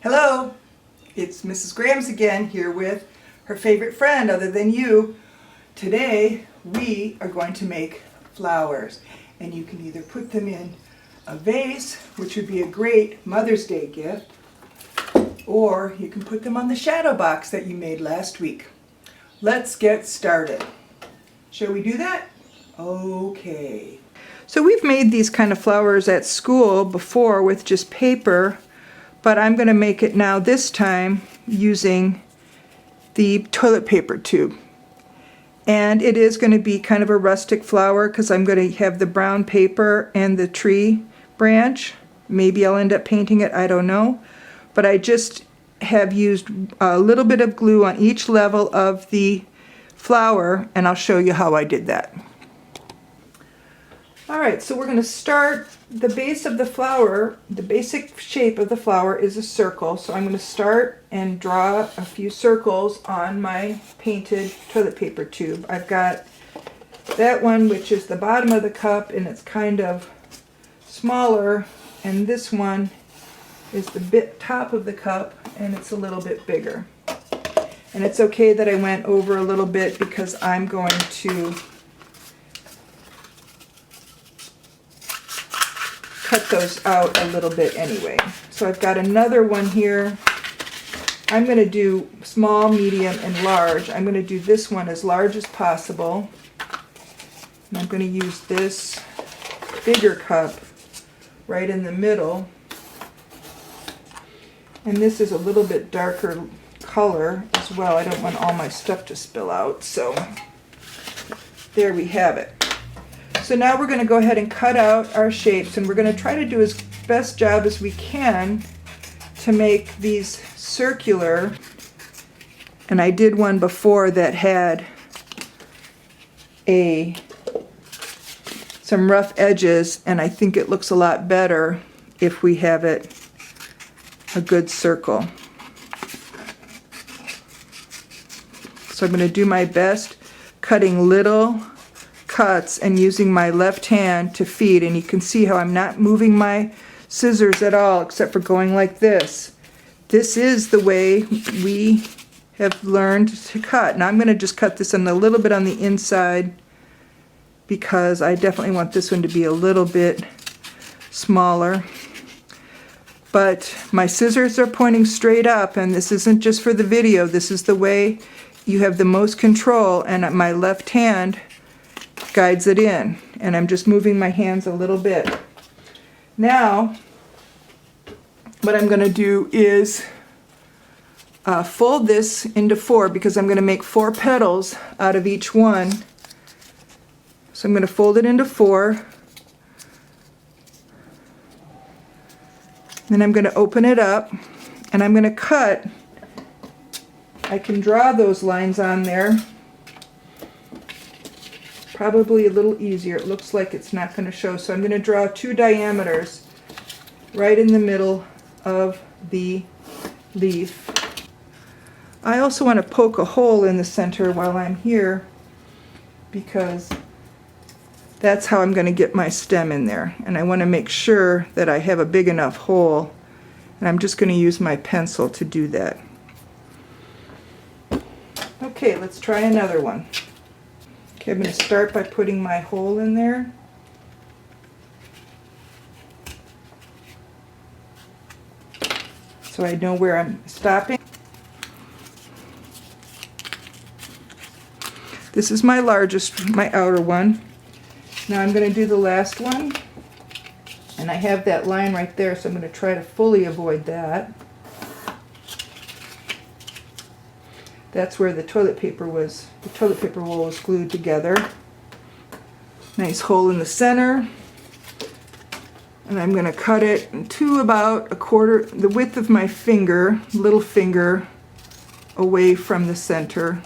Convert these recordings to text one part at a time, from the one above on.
Hello, it's Mrs. Grams again here with her favorite friend other than you. Today we are going to make flowers, and you can either put them in a vase, which would be a great Mother's Day gift, or you can put them on the shadow box that you made last week. Let's get started. Shall we do that? Okay. So we've made these kind of flowers at school before with just paper, but I'm going to make it now this time using the toilet paper tube. And it is going to be kind of a rustic flower because I'm going to have the brown paper and the tree branch. Maybe I'll end up painting it, I don't know. But I just have used a little bit of glue on each level of the flower, and I'll show you how I did that. Alright, so we're going to start. The base of the flower, the basic shape of the flower is a circle, so I'm going to start and draw a few circles on my painted toilet paper tube. I've got that one, which is the bottom of the cup, and it's kind of smaller, and this one is the top of the cup, and it's a little bit bigger. And it's okay that I went over a little bit because I'm going to cut those out a little bit anyway. So I've got another one here. I'm going to do small, medium, and large. I'm going to do this one as large as possible. And I'm going to use this bigger cup right in the middle. And this is a little bit darker color as well. I don't want all my stuff to spill out, so there we have it. So now we're going to go ahead and cut out our shapes, and we're going to try to do as best job as we can to make these circular. And I did one before that had some rough edges, and I think it looks a lot better if we have it a good circle. So I'm going to do my best cutting little cuts and using my left hand to feed, and you can see how I'm not moving my scissors at all except for going like this. This is the way we have learned to cut. Now I'm going to just cut this in a little bit on the inside because I definitely want this one to be a little bit smaller. But my scissors are pointing straight up, and this isn't just for the video. This is the way you have the most control, and my left hand guides it in, and I'm just moving my hands a little bit. Now what I'm going to do is fold this into 4 because I'm going to make 4 petals out of each one. So I'm going to fold it into 4. Then I'm going to open it up, and I'm going to cut. I can draw those lines on there. Probably a little easier. It looks like it's not going to show, so I'm going to draw 2 diameters right in the middle of the leaf. I also want to poke a hole in the center while I'm here because that's how I'm going to get my stem in there, and I want to make sure that I have a big enough hole, and I'm just going to use my pencil to do that. Okay, let's try another one. Okay, I'm going to start by putting my hole in there. So I know where I'm stopping. This is my largest, my outer one. Now I'm going to do the last one. And I have that line right there, so I'm going to try to fully avoid that. That's where the toilet paper roll was glued together. Nice hole in the center. And I'm going to cut it to about the width of my finger, little finger, away from the center.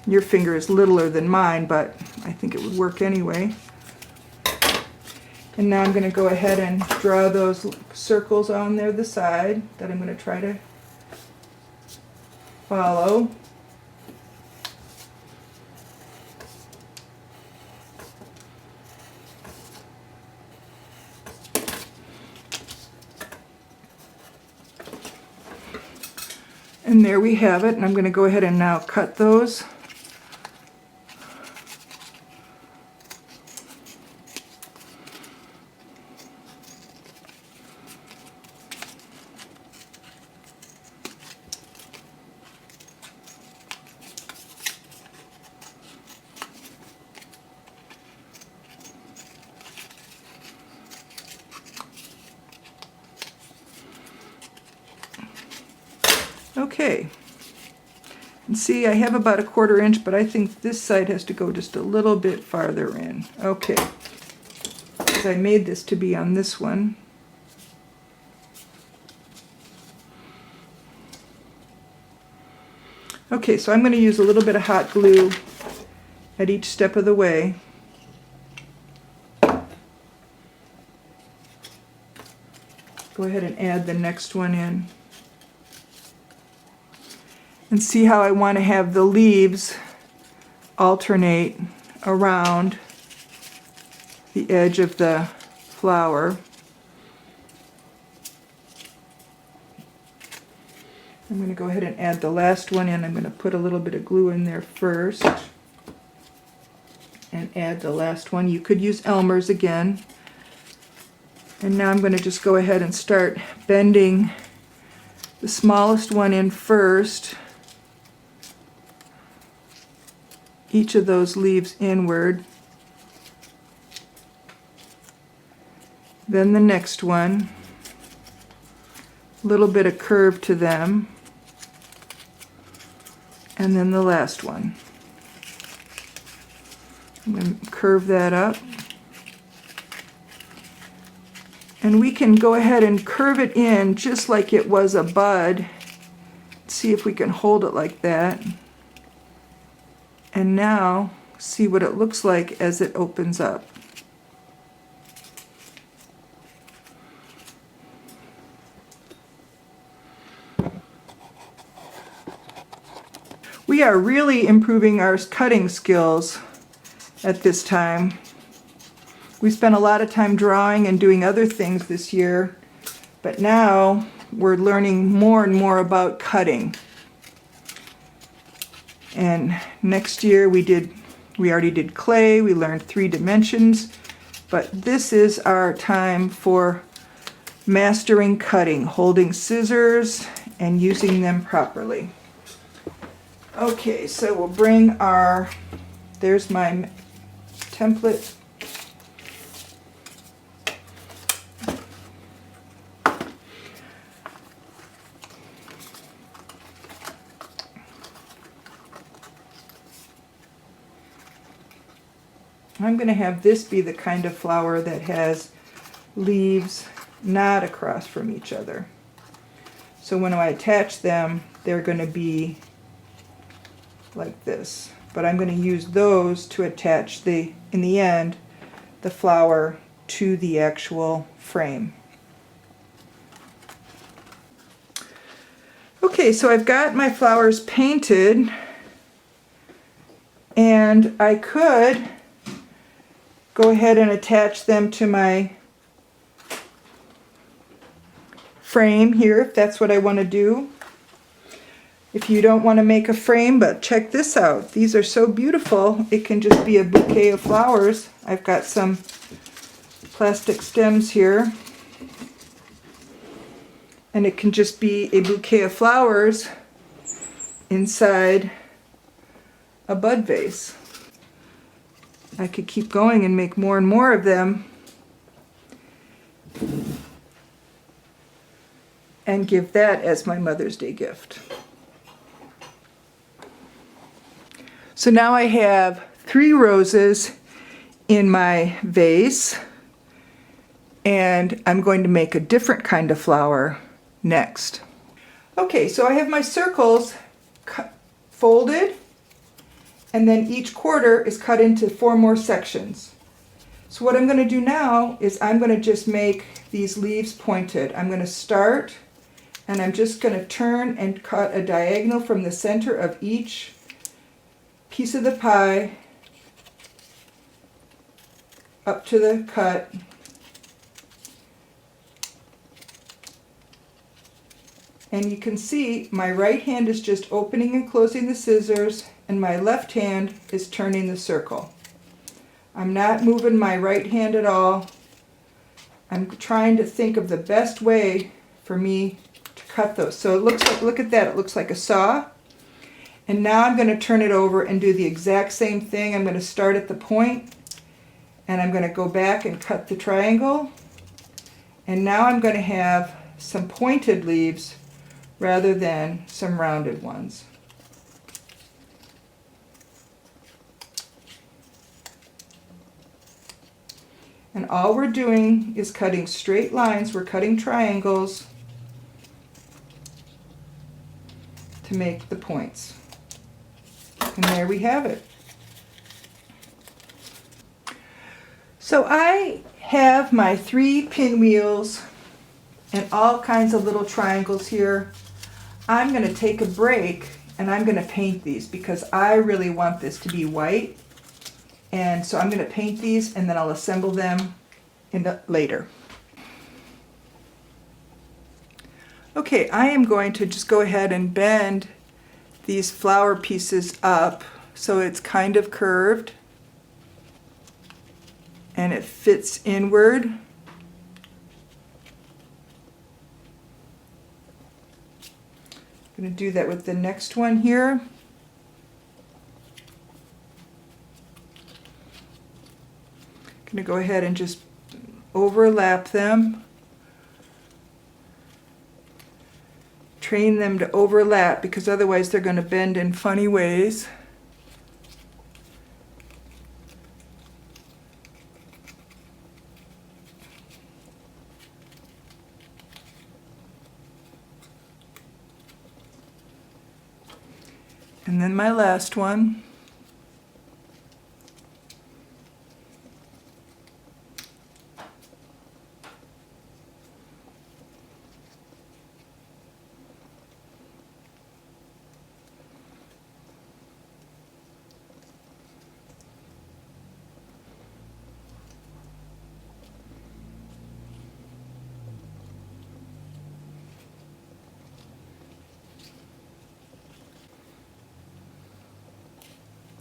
Your finger is littler than mine, but I think it would work anyway. And now I'm going to go ahead and draw those circles on there, the side, that I'm going to try to follow. And there we have it, and I'm going to go ahead and now cut those. Okay, and see, I have about 1/4 inch, but I think this side has to go just a little bit farther in. Okay, because I made this to be on this one. Okay, so I'm going to use a little bit of hot glue at each step of the way. Go ahead and add the next one in. And see how I want to have the leaves alternate around the edge of the flower. I'm going to go ahead and add the last one in. I'm going to put a little bit of glue in there first and add the last one. You could use Elmer's again. And now I'm going to just go ahead and start bending the smallest one in first. Each of those leaves inward. Then the next one. A little bit of curve to them. And then the last one. I'm going to curve that up. And we can go ahead and curve it in just like it was a bud. See if we can hold it like that. And now see what it looks like as it opens up. We are really improving our cutting skills at this time. We spent a lot of time drawing and doing other things this year, but now we're learning more and more about cutting. And next year we already did clay, we learned 3 dimensions, but this is our time for mastering cutting, holding scissors and using them properly. Okay, so we'll bring our, there's my template. I'm going to have this be the kind of flower that has leaves not across from each other. So when I attach them, they're going to be like this. But I'm going to use those to attach in the end, the flower to the actual frame. Okay, so I've got my flowers painted, and I could go ahead and attach them to my frame here if that's what I want to do. If you don't want to make a frame, but check this out. These are so beautiful. It can just be a bouquet of flowers. I've got some plastic stems here. And it can just be a bouquet of flowers inside a bud vase. I could keep going and make more and more of them and give that as my Mother's Day gift. So now I have 3 roses in my vase, and I'm going to make a different kind of flower next. Okay, so I have my circles folded, and then each quarter is cut into 4 more sections. So what I'm going to do now is I'm going to just make these leaves pointed. I'm going to start, and I'm just going to turn and cut a diagonal from the center of each piece of the pie up to the cut. And you can see my right hand is just opening and closing the scissors, and my left hand is turning the circle. I'm not moving my right hand at all. I'm trying to think of the best way for me to cut those. So it looks like, look at that, it looks like a saw. And now I'm going to turn it over and do the exact same thing. I'm going to start at the point, and I'm going to go back and cut the triangle. And now I'm going to have some pointed leaves rather than some rounded ones. And all we're doing is cutting straight lines. We're cutting triangles to make the points. And there we have it. So I have my 3 pinwheels and all kinds of little triangles here. I'm going to take a break and I'm going to paint these because I really want this to be white. And so I'm going to paint these and then I'll assemble them later. Okay, I am going to just go ahead and bend these flower pieces up so it's kind of curved and it fits inward. I'm going to do that with the next one here. I'm going to go ahead and just overlap them. Train them to overlap because otherwise they're going to bend in funny ways. And then my last one.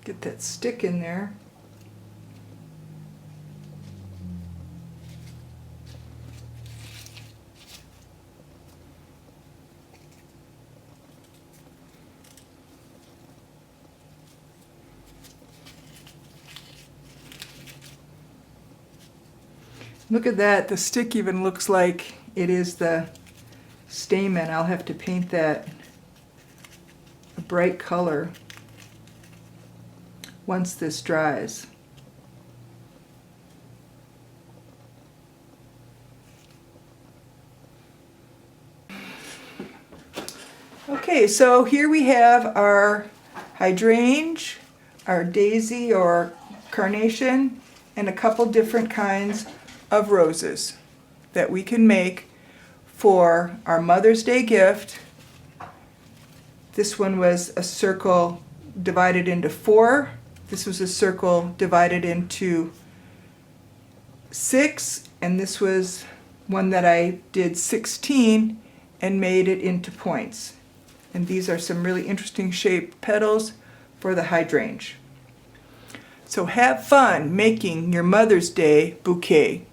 Get that stick in there. Look at that, the stick even looks like it is the stamen. I'll have to paint that a bright color once this dries. Okay, so here we have our hydrangea, our daisy or carnation, and a couple different kinds of roses that we can make for our Mother's Day gift. This one was a circle divided into 4. This was a circle divided into 6, and this was one that I did 16 and made it into points. And these are some really interesting shaped petals for the hydrangea. So have fun making your Mother's Day bouquet.